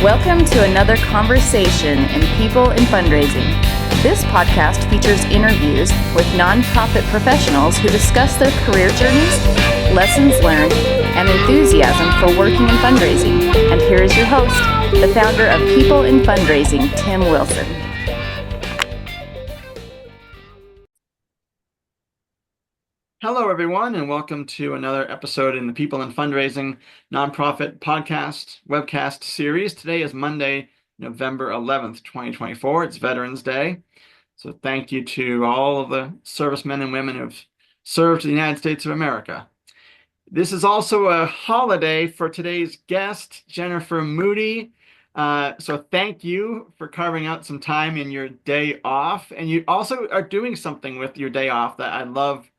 Welcome to another conversation in People in Fundraising. This podcast features interviews with nonprofit professionals who discuss their career journeys, lessons learned, and enthusiasm for working in fundraising. And here is your host, the founder of People in Fundraising, Tim Wilson. Hello, everyone, and welcome to another episode in the People in Fundraising Nonprofit Podcast webcast series. Today is Monday, November 11th, 2024. It's Veterans Day. So thank you to all of the servicemen and women who've served the United States of America. This is also a holiday for today's guest, Jennifer Moody. So thank you for carving out some time in your day off. And you also are doing something with your day off that I love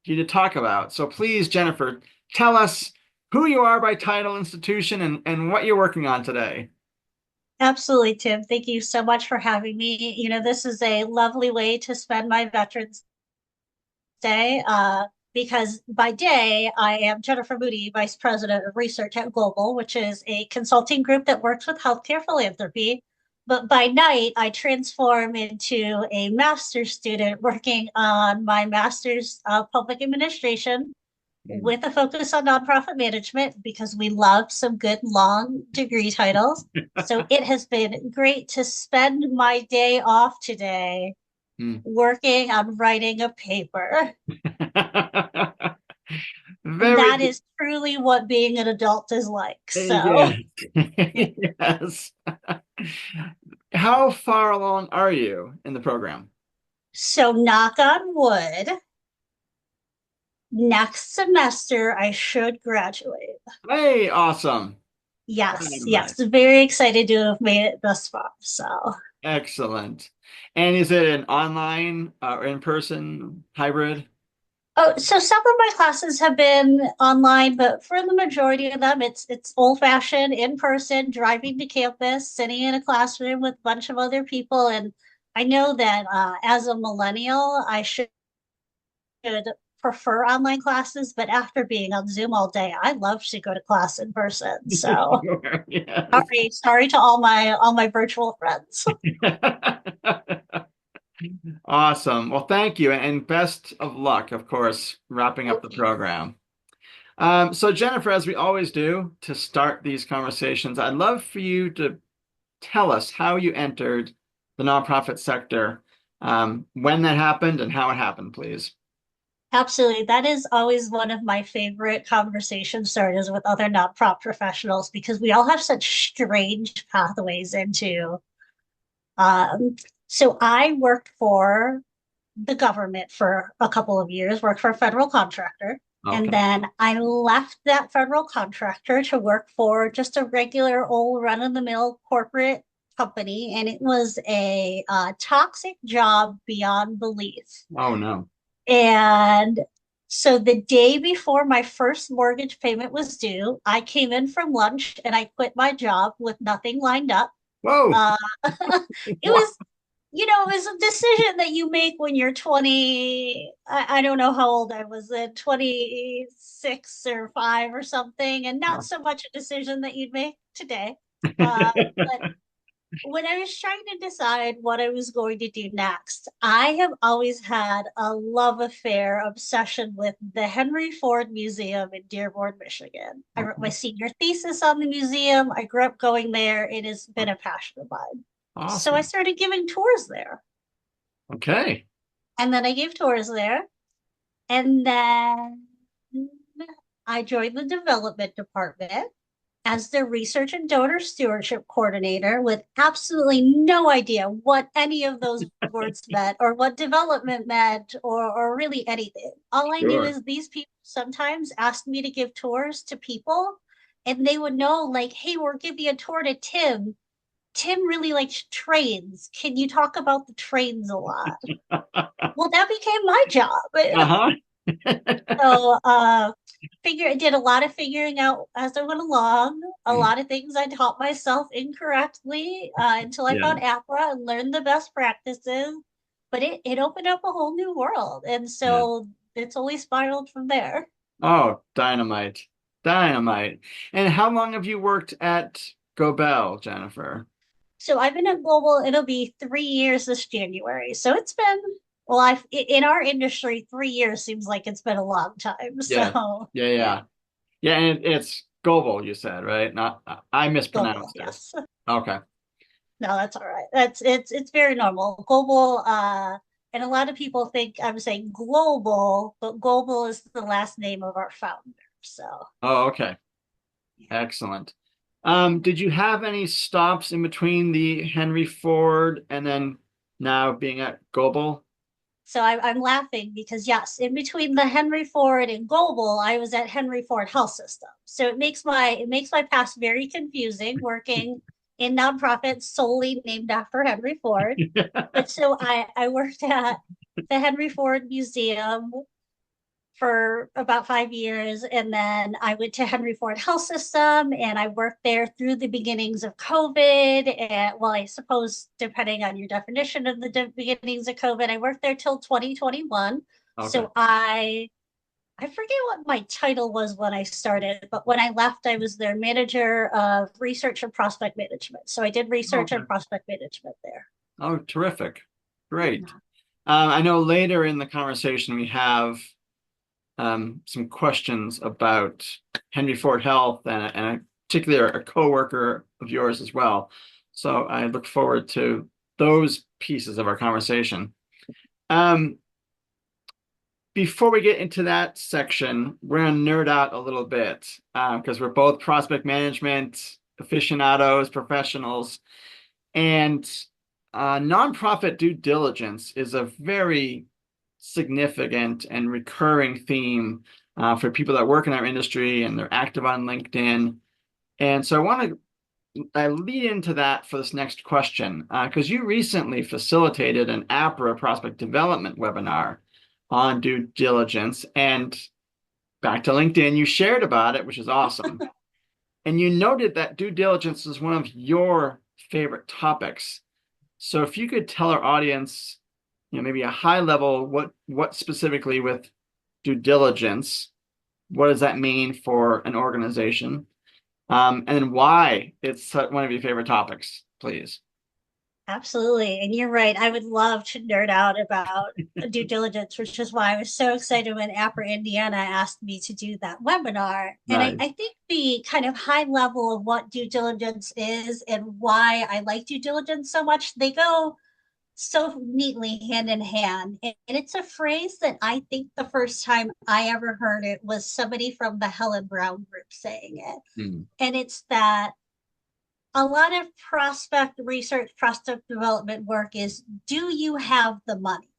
you to talk about. So please, Jennifer, tell us who you are by title, institution, and what you're working on today. Absolutely, Tim. Thank you so much for having me. This is a lovely way to spend my Veterans Day because by day, I am Jennifer Moody, Vice President of Research at Gobel, which is a consulting group that works with healthcare philanthropy. But by night, I transform into a master's student working on my master's of public administration with a focus on nonprofit management because we love some good long degree titles. So it has been great to spend my day off today working on writing a paper. That is truly what being an adult is like. So yes. How far along are you in the program? So knock on wood, next semester I should graduate. Hey, awesome. Yes. Very excited to have made it thus far. So excellent. And is it an online or in-person hybrid? Oh, so some of my classes have been online, but for the majority of them, it's old-fashioned, in-person, driving to campus, sitting in a classroom with a bunch of other people. And I know that as a millennial, I should prefer online classes, but after being on Zoom all day, I love to go to class in person. So yes. Sorry to all my virtual friends. Awesome. Well, thank you, and best of luck, of course, wrapping up the program. So Jennifer, as we always do to start these conversations, I'd love for you to tell us how you entered the nonprofit sector, when that happened and how it happened, please. Absolutely. That is always one of my favorite conversation starters with other nonprofit professionals because we all have such strange pathways into. So I worked for the government for a couple of years, worked for a federal contractor. Okay. And then I left that federal contractor to work for just a regular old run-of-the-mill corporate company. And it was a toxic job beyond belief. Oh, no. And so the day before my first mortgage payment was due, I came in from lunch and I quit my job with nothing lined up. Whoa. It was a decision that you make when you're 20. I don't know how old I was then, 26 or 5 or something, and not so much a decision that you'd make today. But when I was trying to decide what I was going to do next, I have always had a love affair, obsession with the Henry Ford Museum in Dearborn, Michigan. I wrote my senior thesis on the museum. I grew up going there. It has been a passion of mine. Awesome. So I started giving tours there. Okay. And then I gave tours there. And then I joined the development department as the research and donor stewardship coordinator with absolutely no idea what any of those words meant or what development meant or really anything. All I knew is these people sometimes asked me to give tours to people and they would know like, hey, we're giving a tour to Tim. Tim really likes trains. Can you talk about the trains a lot? Well, that became my job. So I did a lot of figuring out as I went along. A lot of things I taught myself incorrectly until I found Apra and learned the best practices. But it opened up a whole new world. And so it's only spiraled from there. Oh, dynamite. And how long have you worked at Gobel, Jennifer? So I've been at Global, it'll be 3 years this January. So it's been, well, in our industry, 3 years seems like it's been a long time. Yeah, So yeah, yeah, yeah. Yeah, and it's Gobel, you said, right? Not I Global, mispronounced it. yes. Okay. No, that's all right. It's very normal. Global, and a lot of people think I'm saying global, but Global is the last name of our founder. So Oh, okay. Excellent. Did you have any stops in between the Henry Ford and then now being at Gobel? I'm laughing because yes, in between the Henry Ford and Gobel, I was at Henry Ford Health System. So it makes my past very confusing working in nonprofits solely named after Henry Ford. But so I worked at the Henry Ford Museum for about 5 years. And then I went to Henry Ford Health System and I worked there through the beginnings of COVID. And well, I suppose depending on your definition of the beginnings of COVID, I worked there till 2021. Okay. So I forget what my title was when I started, but when I left, I was their manager of research and prospect management. So I did research Okay. and prospect management there. Oh, terrific. Great. I know later in the conversation we have some questions about Henry Ford Health and particularly a coworker of yours as well. So I look forward to those pieces of our conversation. Um, Before we get into that section, we're going to nerd out a little bit because we're both prospect management aficionados, professionals, and nonprofit due diligence is a very significant and recurring theme for people that work in our industry and they're active on LinkedIn. And so I want to lead into that for this next question because you recently facilitated an APRA prospect development webinar on due diligence. And back to LinkedIn, you shared about it, which is awesome. And you noted that due diligence is one of your favorite topics. So if you could tell our audience, maybe a high level, what specifically with due diligence, what does that mean for an organization? And then why it's one of your favorite topics, please. Absolutely. And you're right. I would love to nerd out about due diligence, which is why I was so excited when Apra Indiana asked me to do that webinar. And Nice. I think the kind of high level of what due diligence is and why I like due diligence so much, they go so neatly hand in hand. And it's a phrase that I think the first time I ever heard it was somebody from the Helen Brown group saying it. Mm. And it's that a lot of prospect research, prospect development work is, do you have the money?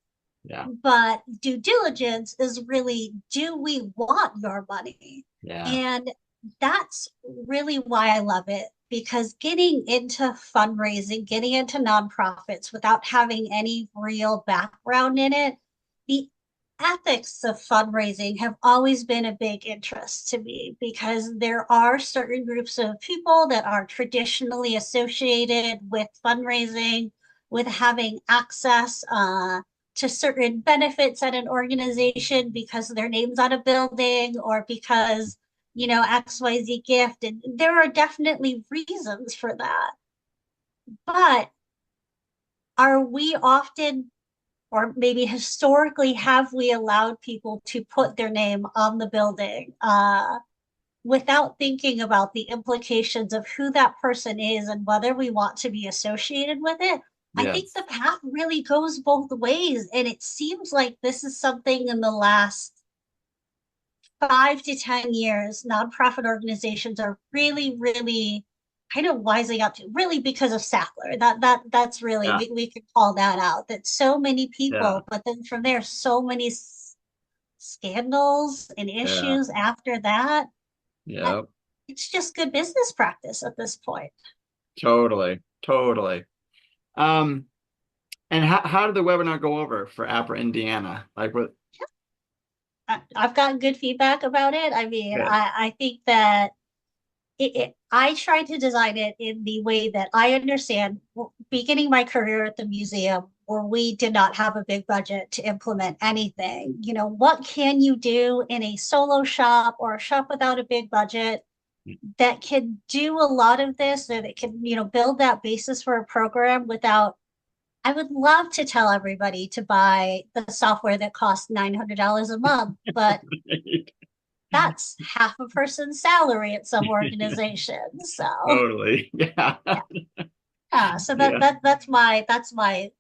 Yeah. But due diligence is really, do we want your money? Yeah. And that's really why I love it, because getting into fundraising, getting into nonprofits without having any real background in it, the ethics of fundraising have always been a big interest to me because there are certain groups of people that are traditionally associated with fundraising, with having access to certain benefits at an organization because their name's on a building or because, XYZ gift. And there are definitely reasons for that. But are we often, or maybe historically, have we allowed people to put their name on the building without thinking about the implications of who that person is and whether we want to be associated with it? I think Yes. the path really goes both ways. And it seems like this is something in the last 5 to 10 years, nonprofit organizations are really, really kind of wising up to, really because of Sackler. That's really, Yeah. we could call that out. That so many Yeah. people, but then from there, so many scandals and Yeah. issues after that. Yeah. It's just good business practice at this point. Totally. Totally. Um, and how did the webinar go over for Apra Indiana? Like what? I've gotten good feedback about it. I mean, Good. I think that I tried to design it in the way that I understand, beginning my career at the museum, where we did not have a big budget to implement anything. What can you do in a solo shop or a shop without a big budget that can do a lot of this, or that can, build that basis for a program without. I would love to tell everybody to buy the software that costs $900 a month, but that's half a person's salary at some organizations. So Totally. Yeah. yeah, so Yeah. that's my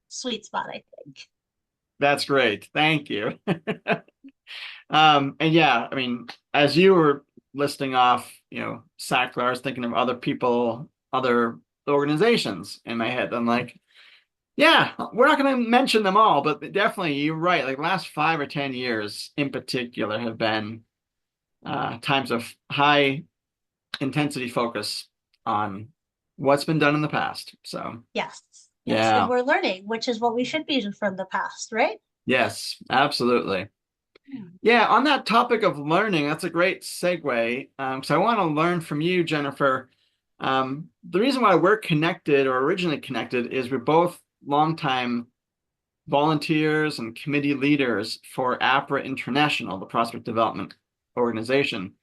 sweet spot, I think. That's great. Thank you. And yeah, I mean, as you were listing off, Sackler, I was thinking of other people, other organizations in my head. I'm like, yeah, we're not going to mention them all, but definitely you're right. Like the last 5 or 10 years in particular have been times of high intensity focus on what's been done in the past. So Yes, yes, and yeah, we're learning, which is what we should be from the past, right? yes, absolutely. Yeah. Yeah, on that topic of learning, that's a great segue. So I want to learn from you, Jennifer. The reason why we're connected or originally connected is we're both longtime volunteers and committee leaders for APRA International, the Prospect Development Organization.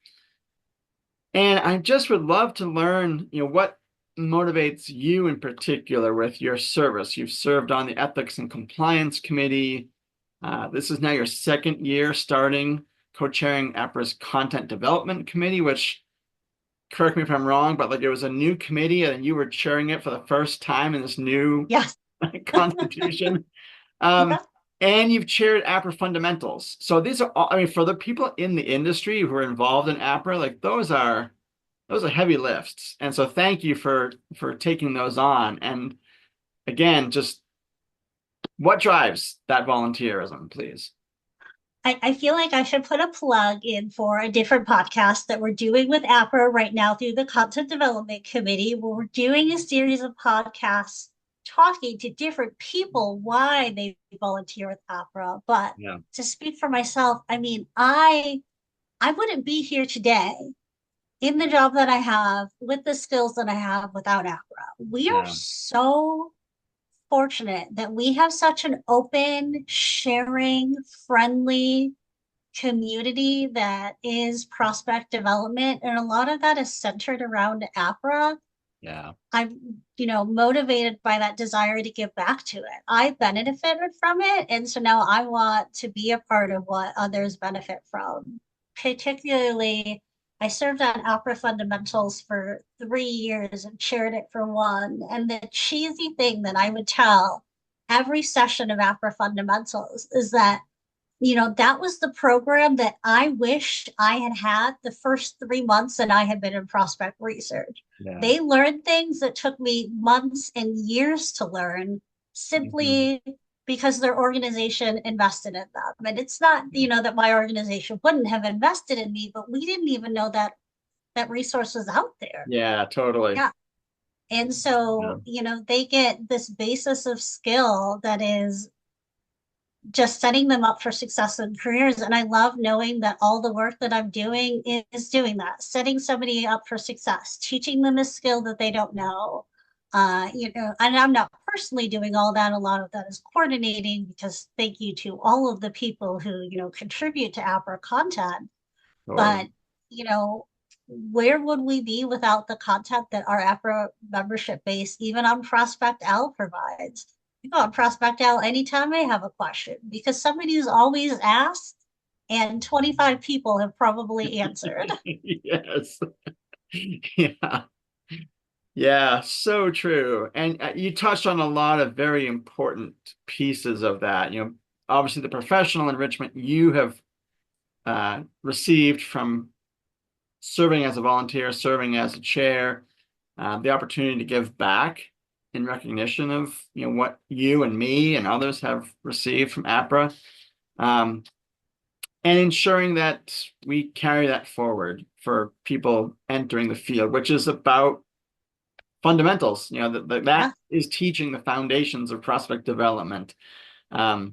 And I just would love to learn, what motivates you in particular with your service. You've served on the Ethics and Compliance Committee. This is now your second year starting co-chairing APRA's Content Development Committee, which, correct me if I'm wrong, but like it was a new committee and you were chairing it for the first time in this new Yes. constitution. Um, and you've chaired Apra Fundamentals. So these are all, I mean, for the people in the industry who are involved in Apra, like those are heavy lifts. And so thank you for taking those on. And again, just what drives that volunteerism, please? I feel like I should put a plug in for a different podcast that we're doing with APRA right now through the Content Development Committee, where we're doing a series of podcasts talking to different people why they volunteer with APRA. But Yeah. to speak for myself, I mean, I wouldn't be here today in the job that I have with the skills that I have without APRA. We are Yeah. so fortunate that we have such an open, sharing, friendly community that is prospect development. And a lot of that is centered around APRA. Yeah. I'm, motivated by that desire to give back to it. I benefited from it. And so now I want to be a part of what others benefit from. Particularly, I served on Apra Fundamentals for 3 years and chaired it for one. And the cheesy thing that I would tell every session of Apra Fundamentals is that, that was the program that I wished I had had the first 3 months that I had been in prospect research. Yeah. They learned things that took me months and years to learn simply because their organization invested in them. And it's not, that my organization wouldn't have invested in me, but we didn't even know that that resource was out there. Yeah, totally. Yeah. And so, they get this basis of skill that is just setting them up for success in careers. And I love knowing that all the work that I'm doing is doing that, setting somebody up for success, teaching them a skill that they don't know. And I'm not personally doing all that. A lot of that is coordinating, because thank you to all of the people who, contribute to APRA content. But, where would we be without the content that our APRA membership base, even on Prospect L, provides? You go on Prospect L anytime I have a question, because somebody's always asked and 25 people have probably answered. Yes. Yeah. Yeah, so true. And you touched on a lot of very important pieces of that. Obviously the professional enrichment you have received from serving as a volunteer, serving as a chair, the opportunity to give back in recognition of what you and me and others have received from APRA, and ensuring that we carry that forward for people entering the field, which is about fundamentals. That is teaching the foundations of prospect development. I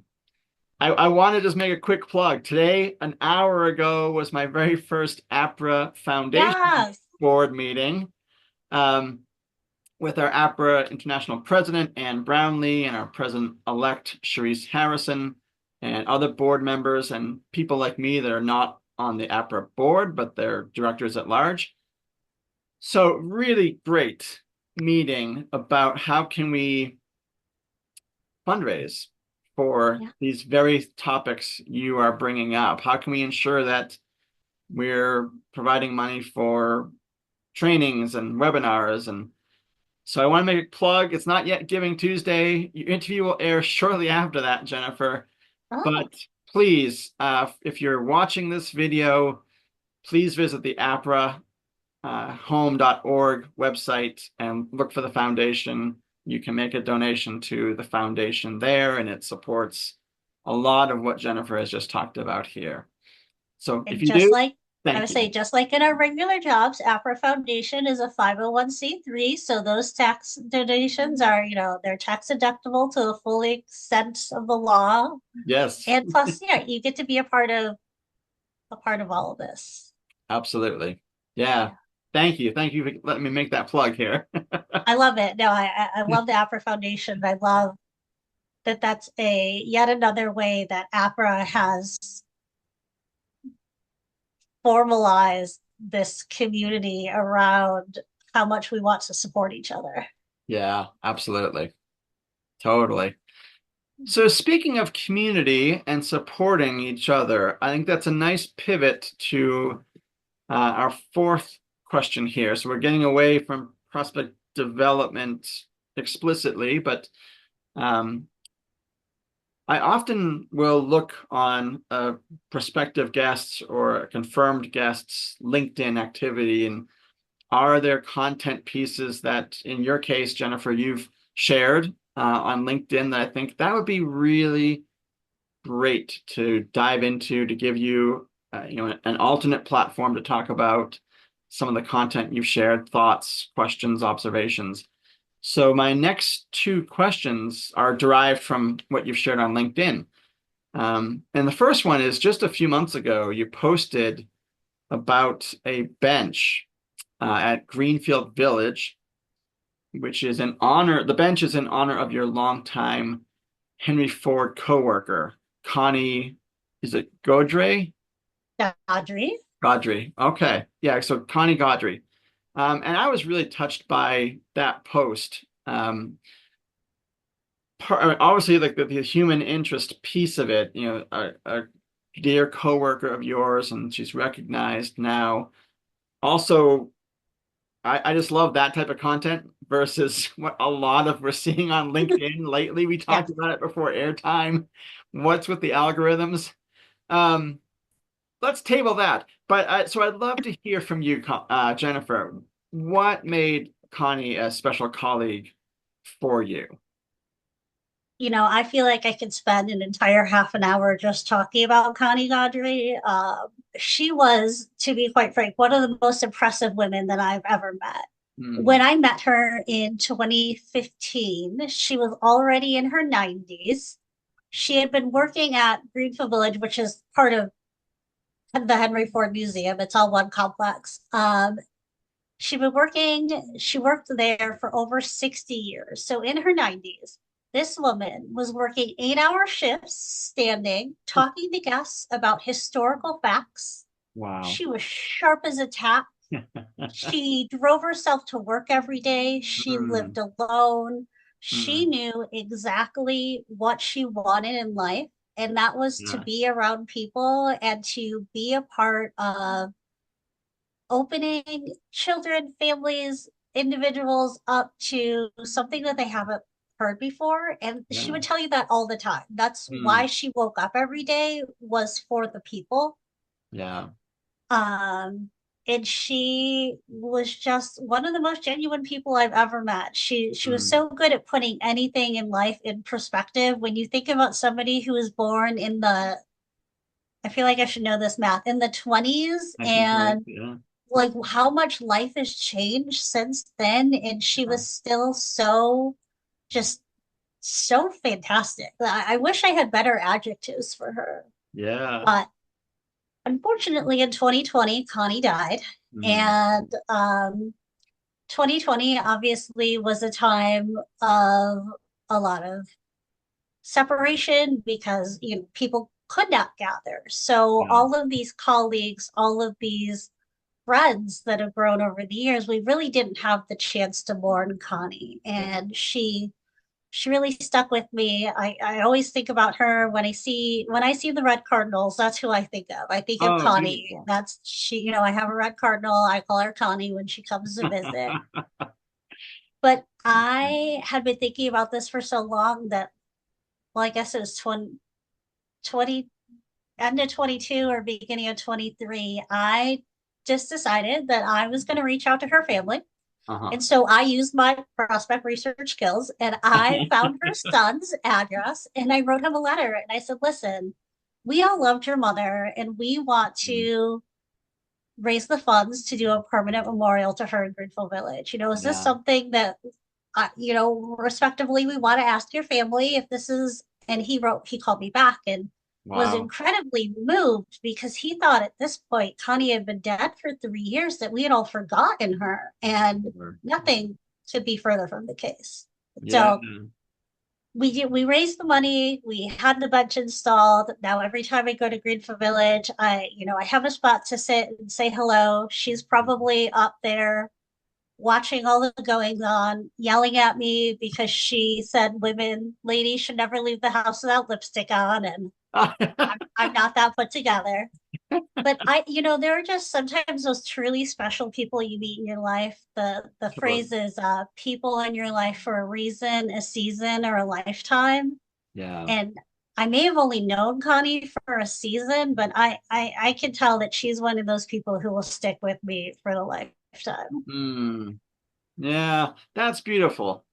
want to just make a quick plug. Today, an hour ago, was my very first APRA Foundation board meeting with our APRA International President, Ann Brownlee, and our President-elect, Sharice Harrison, and other board members and people like me that are not on the APRA board, but they're directors at large. So really great meeting about how can we fundraise for Yeah. these very topics you are bringing up. How can we ensure that we're providing money for trainings and webinars? And so I want to make a plug. It's not yet Giving Tuesday. Your interview will air shortly after that, Jennifer. Oh, But please, if you're watching this video, please visit the Apra home.org website and look for the foundation. You can make a donation to the foundation there, and it supports a lot of what Jennifer has just talked about here. So if and you just do, like I thank would you. say, just like in our regular jobs, Apra Foundation is a 501(c)(3), so those tax donations are, they're tax deductible to the full extent of the law. Yes, And plus, yeah, you get to be a part of all of this. absolutely. Yeah. Yeah. Thank you. Thank you for letting me make that plug here. I love it. No, I love the Apra Foundation. I love that that's a yet another way that Apra has formalized this community around how much we want to support each other. Yeah, absolutely. Totally. So speaking of community and supporting each other, I think that's a nice pivot to our fourth question here. So we're getting away from prospect development explicitly, but um, I often will look on a prospective guest's or a confirmed guest's LinkedIn activity, and are there content pieces that, in your case, Jennifer, you've shared on LinkedIn that I think that would be really great to dive into, to give you, an alternate platform to talk about some of the content you've shared, thoughts, questions, observations. So my next two questions are derived from what you've shared on LinkedIn. And the first one is, just a few months ago, you posted about a bench at Greenfield Village, which is in honor, the bench is in honor of your longtime Henry Ford coworker, Connie, is it Godre? Audrey. Godre. Okay. Yeah. So Connie Godre. And I was really touched by that post. Obviously, like the human interest piece of it, a dear coworker of yours, and she's recognized now. Also, I just love that type of content versus what a lot of we're seeing on LinkedIn lately. We Yeah. talked about it before airtime. What's with the algorithms? Um, let's table that. But so I'd love to hear from you, Jennifer. What made Connie a special colleague for you? I feel like I could spend an entire half an hour just talking about Connie Godre. She was, to be quite frank, one of the most impressive women that I've ever met. Hmm. When I met her in 2015, she was already in her 90s. She had been working at Greenfield Village, which is part of the Henry Ford Museum. It's all one complex. She worked there for over 60 years. So in her 90s, this woman was working 8-hour shifts, standing, talking to guests about historical facts. Wow. She was sharp as a tack. She drove herself to work every day. She Hmm. lived alone. She Hmm. knew exactly what she wanted in life, and that was to Yeah. be around people and to be a part of opening children, families, individuals up to something that they haven't heard before. And she Yeah. would tell you that all the time. That's Hmm. why she woke up every day, was for the people. Yeah. Um, and she was just one of the most genuine people I've ever met. She was Hmm. so good at putting anything in life in perspective. When you think about somebody who was born in the, I feel like I should know this math, in the 20s, 1920. and Yeah. like how much life has changed since then, and she Yeah. was still so, just so fantastic. I wish I had better adjectives for her, Yeah. but unfortunately in 2020 Connie died. Hmm. And 2020 obviously was a time of a lot of separation because people could not gather, so Yeah. all of these colleagues, all of these friends that have grown over the years, we really didn't have the chance to mourn Connie. And she really stuck with me. I always think about her when I see the red cardinals, that's who I think of. I think of Oh, Connie. beautiful. That's she, I have a red cardinal. I call her Connie when she comes to visit. But I had been thinking about this for so long that, well, I guess it was 20 end of 22 or beginning of 23, I just decided that I was going to reach out to her family. Uh-huh. And so I used my prospect research skills and I found her son's address and I wrote him a letter and I said, listen, we all loved your mother and we want to raise the funds to do a permanent memorial to her in Greenfield Village. Is this Yeah. something that, respectively, we want to ask your family if this is, and he called me back and was Wow. incredibly moved because he thought at this point Connie had been dead for 3 years, that we had all forgotten her, and Sure. nothing could be further from the case. Yeah. So we raised the money, we had the bench installed. Now every time I go to Greenfield Village, I have a spot to sit and say hello. She's probably up there watching all the goings on, yelling at me because she said ladies should never leave the house without lipstick on, and I'm not that put together. But there are just sometimes those truly special people you meet in your life. The Sure. phrase is people in your life for a reason, a season, or a lifetime. Yeah. And I may have only known Connie for a season, but I can tell that she's one of those people who will stick with me for the lifetime. Mm. Yeah. That's beautiful.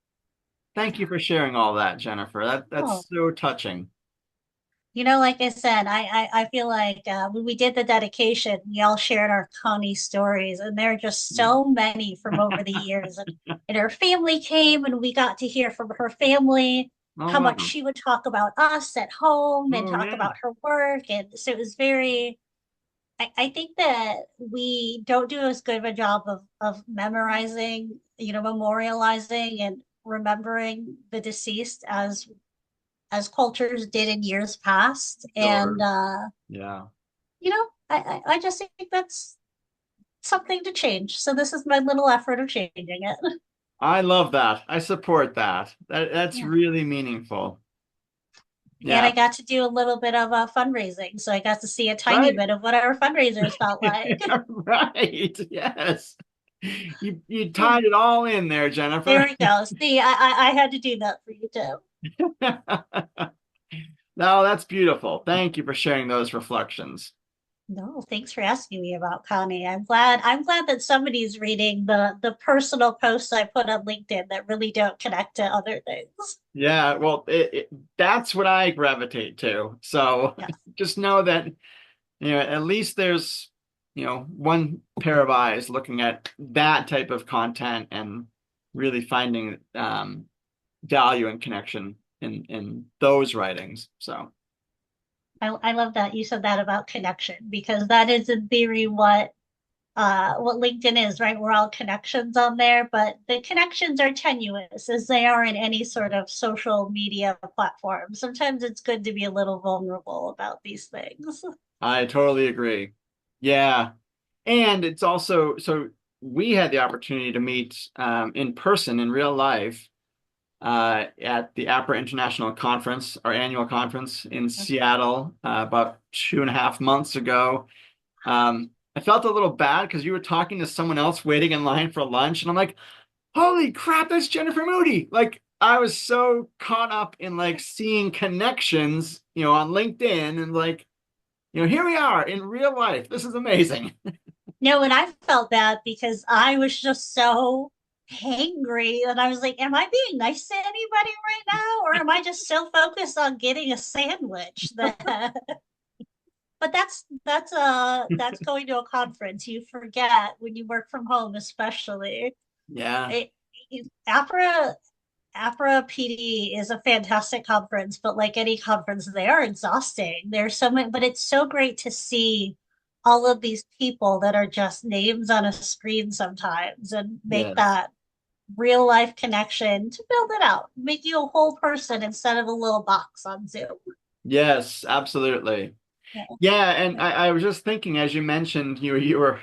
Thank you for sharing all that, Jennifer. Oh, That's so touching. like I said, I feel like when we did the dedication, we all shared our Connie stories, and there are just so many from over the years. And her family came, and we got to hear from her family Oh, how much wow. she would talk about us at home and Oh, talk yeah. about her work. And so it was very, I think that we don't do as good of a job of memorizing, memorializing and remembering the deceased as cultures did in years past. And Sure. Yeah. I just think that's something to change. So this is my little effort of changing it. I love that. I support that. That's Yeah. really meaningful. And Yeah. I got to do a little bit of fundraising. So I got to see a tiny Right. bit of what our fundraisers felt like. Right. Yes. You tied it all in there, There Jennifer. we go. See, I had to do that for you too. No, that's beautiful. Thank you for sharing those reflections. No, thanks for asking me about Connie. I'm glad that somebody's reading the personal posts I put on LinkedIn that really don't connect to other things. Yeah, well, that's what I gravitate to. So Yes. just know that, at least there's, one pair of eyes looking at that type of content and really finding value and connection in those writings. So I love that you said that about connection, because that is in theory what LinkedIn is, right? We're all connections on there, but the connections are tenuous as they are in any sort of social media platform. Sometimes it's good to be a little vulnerable about these things. I totally agree. Yeah. And it's also, so we had the opportunity to meet in person in real life at the Apra International Conference, our annual conference in Seattle about 2.5 months ago. I felt a little bad because you were talking to someone else waiting in line for lunch, and I'm like, holy crap, that's Jennifer Moody. Like, I was so caught up in like seeing connections, on LinkedIn, and like, here we are in real life. This is amazing. No, and I felt bad because I was just so hangry that I was like, am I being nice to anybody right now? Or am I just so focused on getting a sandwich that but that's going to a conference. You forget when you work from home, especially. Yeah. It, APRA APRA PD is a fantastic conference, but like any conference, they are exhausting. There's so many, but it's so great to see all of these people that are just names on a screen sometimes and make Yes. that real life connection to build it out, make you a whole person instead of a little box on Zoom. Yes, absolutely. Yeah. Yeah, and I was just thinking, as you mentioned, you were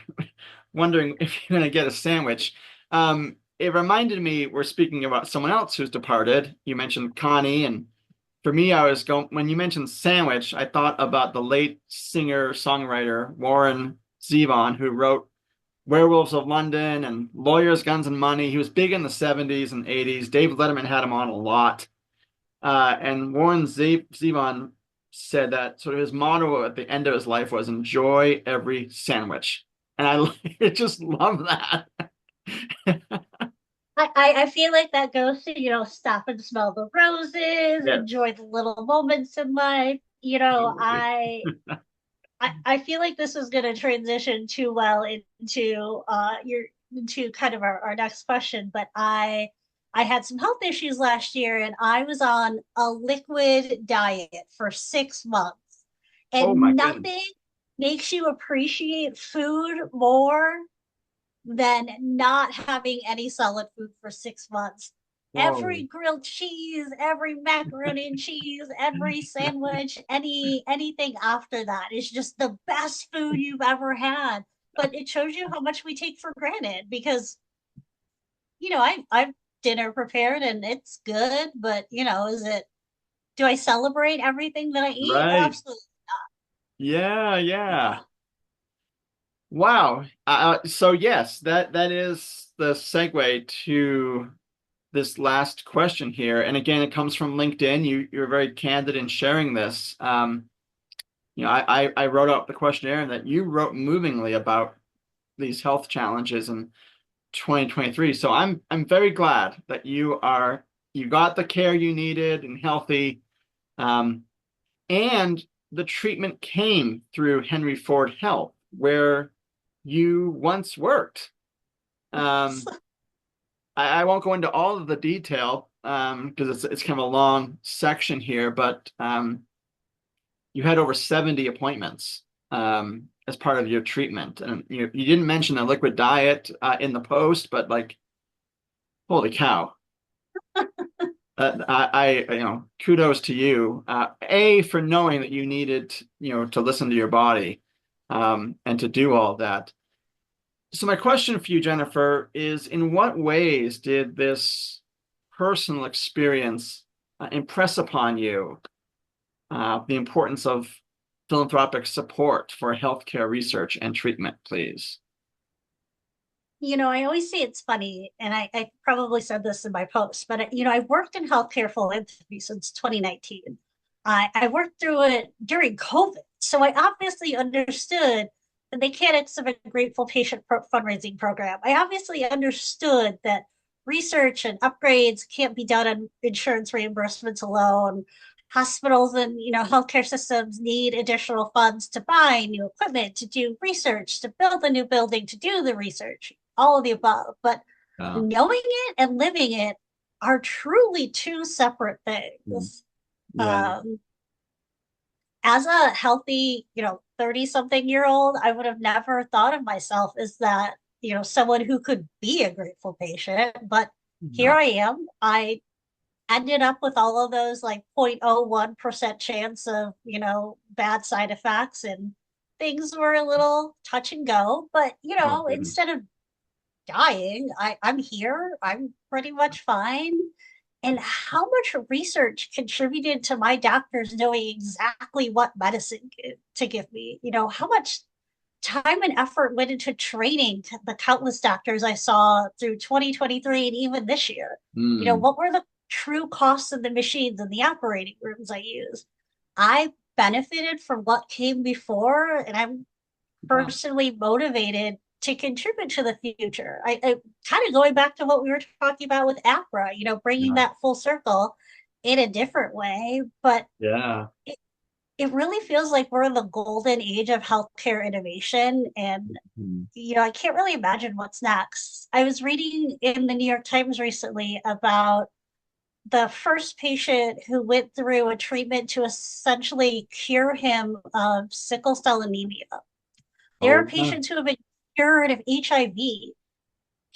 wondering if you're going to get a sandwich. It reminded me, we're speaking about someone else who's departed. You mentioned Connie, and for me, I was going, when you mentioned sandwich, I thought about the late singer-songwriter Warren Zevon, who wrote Werewolves of London and Lawyers, Guns, and Money. He was big in the 70s and 80s. David Letterman had him on a lot. And Warren Zevon said that sort of his motto at the end of his life was enjoy every sandwich. And I just love that. I feel like that goes to, stop and smell the roses, Yes. enjoy the little moments in life. I feel like this is going to transition too well into kind of our next question, but I had some health issues last year and I was on a liquid diet for 6 months, Oh my and goodness. nothing makes you appreciate food more than not having any solid food for 6 months. Whoa. Every grilled cheese, every macaroni and cheese, every sandwich, anything after that is just the best food you've ever had. But it shows you how much we take for granted because I've dinner prepared and it's good, but do I celebrate everything that I eat? Right. Absolutely Yeah, yeah. not. Wow. So yes, that is the segue to this last question here. And again, it comes from LinkedIn. You're very candid in sharing this. I wrote out the questionnaire and that you wrote movingly about these health challenges in 2023. So I'm very glad that you got the care you needed and healthy. Um, and the treatment came through Henry Ford Health, where you once worked. I won't go into all of the detail because it's kind of a long section here, but you had over 70 appointments as part of your treatment. And you didn't mention a liquid diet in the post, but like, holy cow. Kudos to you. For knowing that you needed, to listen to your body and to do all that. So my question for you, Jennifer, is in what ways did this personal experience impress upon you the importance of philanthropic support for healthcare research and treatment, please? I always say it's funny, and I probably said this in my post, but I've worked in healthcare philanthropy since 2019. I worked through it during COVID, so I obviously understood the mechanics of a grateful fundraising program. I obviously understood that research and upgrades can't be done on insurance reimbursements alone. Hospitals and healthcare systems need additional funds to buy new equipment, to do research, to build a new building, to do the research, all of the above. But knowing it and living it are truly two separate things. Yeah. As a healthy 30 something year old, I would have never thought of myself as that someone who could be a grateful patient, but here I am. I ended up with all of those like 0.01% chance of bad side effects, and things were a little touch and go, but instead of dying, I'm here, I'm pretty much fine. And how much research contributed to my doctors knowing exactly what medicine to give me, how much time and effort went into training the countless doctors I saw through 2023 and even this year. What were the true costs of the machines and the operating rooms I use? I benefited from what came before, and I'm personally motivated to contribute to the future. I kind of going back to what we were talking about with APRA, bringing that full circle in a different way. But Yeah. It really feels like we're in the golden age of healthcare innovation. And, I can't really imagine what's next. I was reading in the New York Times recently about the first patient who went through a treatment to essentially cure him of sickle cell anemia. There are patients who have been cured of HIV.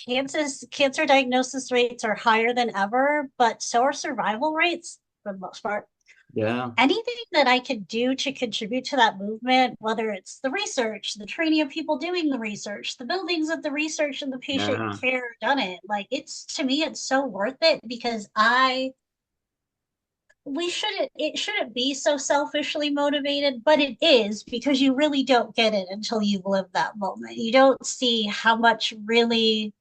Cancer diagnosis rates are higher than ever, but so are survival rates for the most part. Yeah. anything that I could do to contribute to that movement, whether it's the research, the training of people doing the research, the buildings of the research and the patient Yeah. care done it. Like it's to me, it's so worth it because I we shouldn't it shouldn't be so selfishly motivated, but it is because you really don't get it until you've lived that moment. You don't see how much really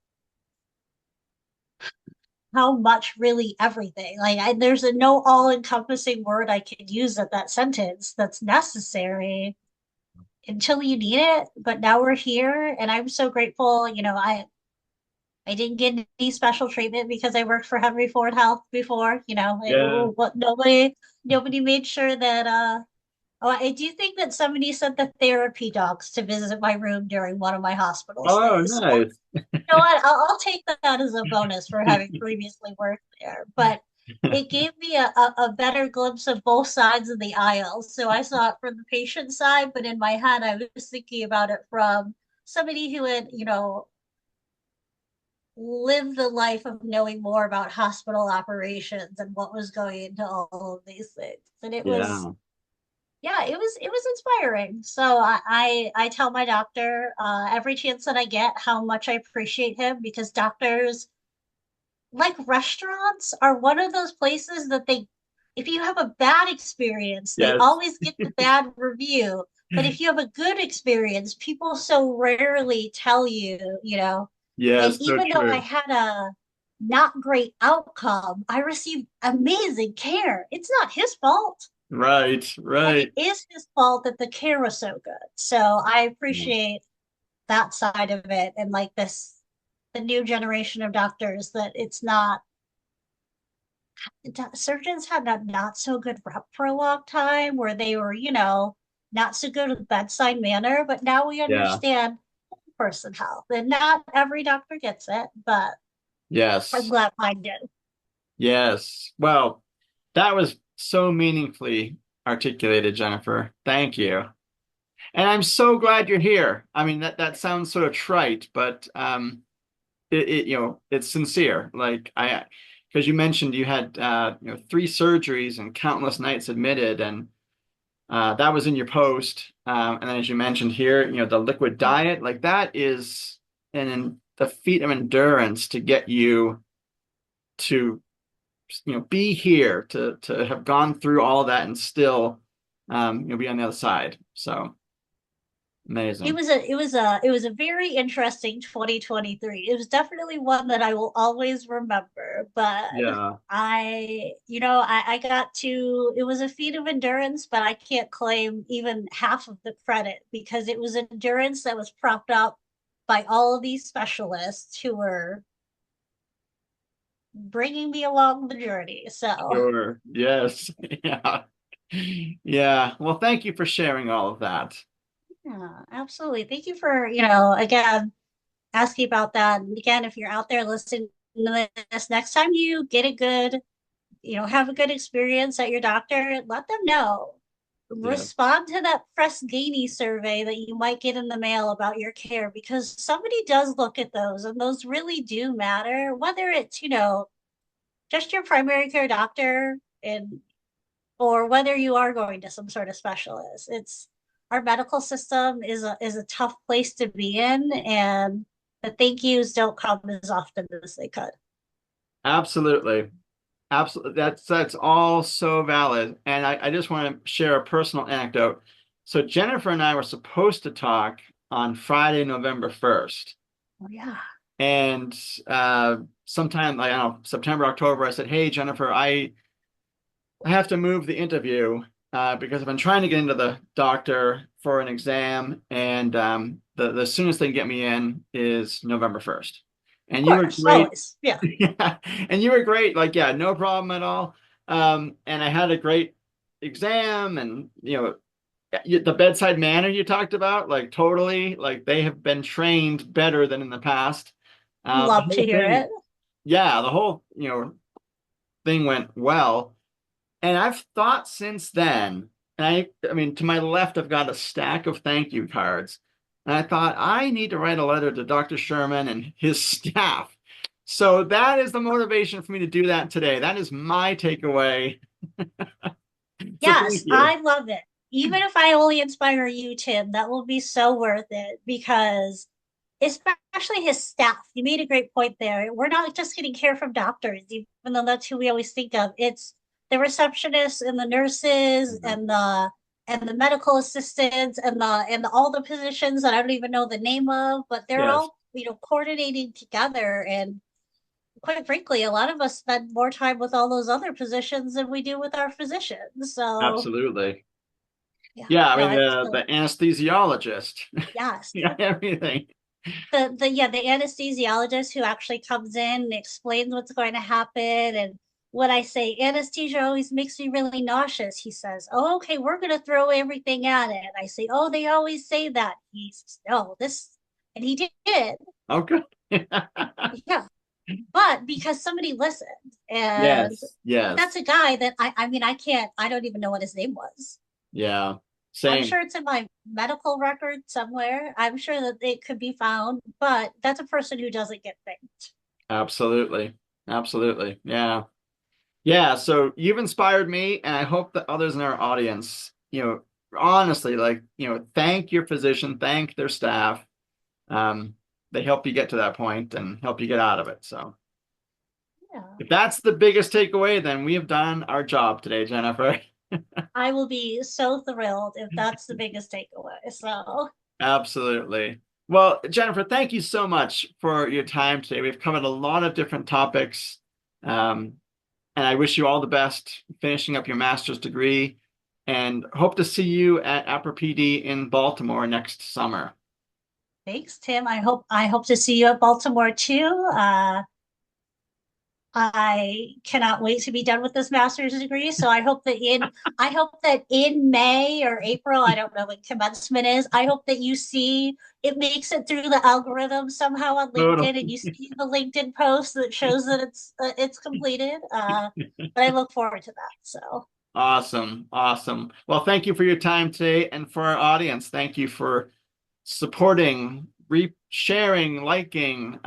everything. There's a no all-encompassing word I can use at that sentence that's necessary until you need it. But now we're here, and I'm so grateful. I didn't get any special treatment because I worked for Henry Ford Health before. Yeah. What nobody made sure that. Oh, I do think that somebody sent the therapy dogs to visit my room during one of my hospital Oh, stays. nice. You know what? I'll take that as a bonus for having previously worked there. But it gave me a better glimpse of both sides of the aisle. So I saw it from the patient side, but in my head, I was thinking about it from somebody who had, lived the life of knowing more about hospital operations and what was going into all of these things. And it was, Yeah. yeah, it was inspiring. So I tell my doctor every chance that I get how much I appreciate him because doctors, like restaurants, are one of those places that if you have a bad experience, they Yes. always get the bad review. But if you have a good experience, people so rarely tell you. And Yes, so even though I true. had a not great outcome, I received amazing care. It's not his fault, Right, but it right. is his fault that the care was so good. So I appreciate that side of it and like the new generation of doctors that it's not surgeons had a not so good rep for a long time where they were, not so good with bedside manner, but now we Yeah. understand person health. And not every doctor gets it, but I'm Yes. glad mine did. Yes. Well, that was so meaningfully articulated, Jennifer. Thank you. And I'm so glad you're here. I mean, that sounds sort of trite, but it's sincere. Like because you mentioned you had 3 surgeries and countless nights admitted, and that was in your post. And then as you mentioned here, the liquid diet, like that is the feat of endurance to get you to be here to have gone through all that and still be on the other side. So amazing. It was a very interesting 2023. It was definitely one that I will always remember. But Yeah. I got to. It was a feat of endurance, but I can't claim even half of the credit because it was endurance that was propped up by all of these specialists who were bringing me along the journey. So Sure. Yes. Yeah. Yeah. Well, thank you for sharing all of that. yeah, absolutely. Thank you for, again, asking about that. And again, if you're out there listening to this, next time you get have a good experience at your doctor, let them know. Yeah. Respond to that Press Ganey survey that you might get in the mail about your care because somebody does look at those and those really do matter, whether it's, just your primary care doctor and or whether you are going to some sort of specialist. It's our medical system is a tough place to be in, and the thank yous don't come as often as they could. Absolutely. Absolutely. That's all so valid. And I just want to share a personal anecdote. So Jennifer and I were supposed to talk on Friday, November 1st. Oh yeah. And sometime, like, I don't know, September, October, I said, "Hey, Jennifer, I have to move the interview because I've been trying to get into the doctor for an exam, and the soonest they can get me in is November 1st." Of And you were course, great. always. Yeah. Yeah, and you were great. Like, yeah, no problem at all. And I had a great exam, and the bedside manner you talked about, like totally, like they have been trained better than in the past. The Love to whole hear thing, it. yeah, the whole thing went well. And I've thought since then, and I mean, to my left, I've got a stack of thank you cards. And I thought I need to write a letter to Dr. Sherman and his staff. So that is the motivation for me to do that today. That is my takeaway. So thank Yes, you. I love it. Even if I only inspire you, Tim, that will be so worth it because especially his staff. You made a great point there. We're not just getting care from doctors, even though that's who we always think of. It's the receptionists and the nurses Mhm. and the medical assistants and all the positions that I don't even know the name of, but they're Yes, all, coordinating together. And quite frankly, a lot of us spend more time with all those other positions than we do with our physicians. So absolutely. yeah, Yeah, I no, mean I the feel anesthesiologist, yes. yeah, everything. The anesthesiologist who actually comes in and explains what's going to happen. And when I say anesthesia always makes me really nauseous, he says, "Oh, okay, we're gonna throw everything at it." I say, "Oh, they always say that." He says, "No, this," and he did. Oh, good. Yeah, but because somebody listened, and Yes, that's yes, a guy that I mean, I don't even know what his name was. yeah, I'm same. sure it's in my medical record somewhere. I'm sure that it could be found, but that's a person who doesn't get thanked. Absolutely, absolutely. Yeah, yeah. So you've inspired me, and I hope that others in our audience, honestly, like, thank your physician, thank their staff. Um, they help you get to that point and help you get out of it. So Yeah. if that's the biggest takeaway, then we have done our job today, Jennifer. I will be so thrilled if that's the biggest takeaway. So Absolutely. Well, Jennifer, thank you so much for your time today. We've covered a lot of different topics, um, and I wish you all the best finishing up your master's degree and hope to see you at Apra PD in Baltimore next summer. thanks, Tim. I hope to see you at Baltimore too. I cannot wait to be done with this master's degree. So I hope that in May or April, I don't know when commencement is, I hope that you see it makes it through the algorithm somehow on LinkedIn and Totally. you see the LinkedIn post that shows that it's completed. But I look forward to that. So Awesome. Awesome. Well, thank you for your time today. And for our audience, thank you for supporting, sharing, liking,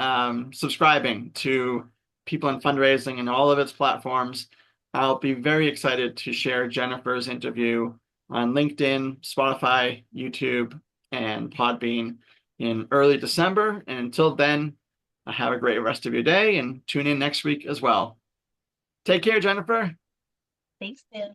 subscribing to People in Fundraising and all of its platforms. I'll be very excited to share Jennifer's interview on LinkedIn, Spotify, YouTube, and Podbean in early December. And until then, have a great rest of your day and tune in next week as well. Take care, Jennifer. thanks, Tim.